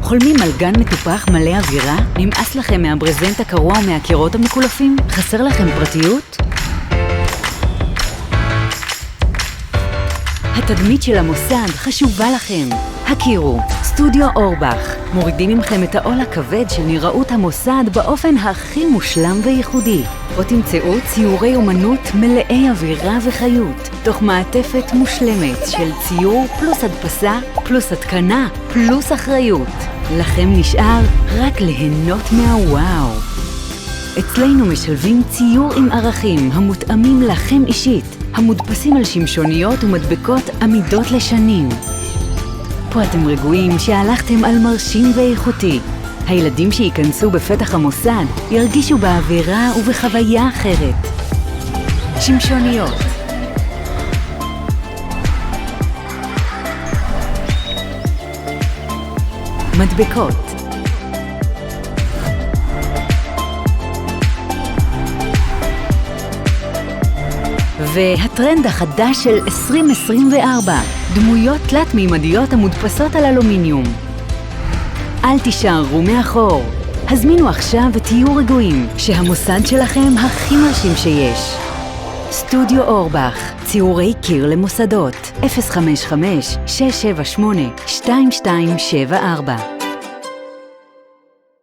חולמים על גן מטופח מלא אווירה? נמאס לכם מהברזנט הקרוע ומהקירות המקולפים? חסר לכם פרטיות? התדמית של המוסד חשובה לכם. הכירו, סטודיו אורבך. מורידים ממכם את העול הכבד של נראות המוסד באופן הכי מושלם וייחודי. או תמצאו ציורי אומנות מלאי אווירה וחיות, תוך מעטפת מושלמת של ציור פלוס הדפסה, פלוס התקנה, פלוס אחריות. לכם נשאר רק ליהנות מהוואו. אצלנו משלבים ציור עם ערכים המותאמים לכם אישית, המודפסים על שמשוניות ומדבקות עמידות לשנים. פה אתם רגועים שהלכתם על מרשים ואיכותי. הילדים שייכנסו בפתח המוסד ירגישו באווירה ובחוויה אחרת. שמשוניות. מדבקות. והטרנד החדש של 2024, דמויות תלת-מימדיות המודפסות על אלומיניום. אל תישארו מאחור. הזמינו עכשיו ותהיו רגועים שהמוסד שלכם הכי מרשים שיש. סטודיו אורבך, ציורי קיר למוסדות, 055-678-2274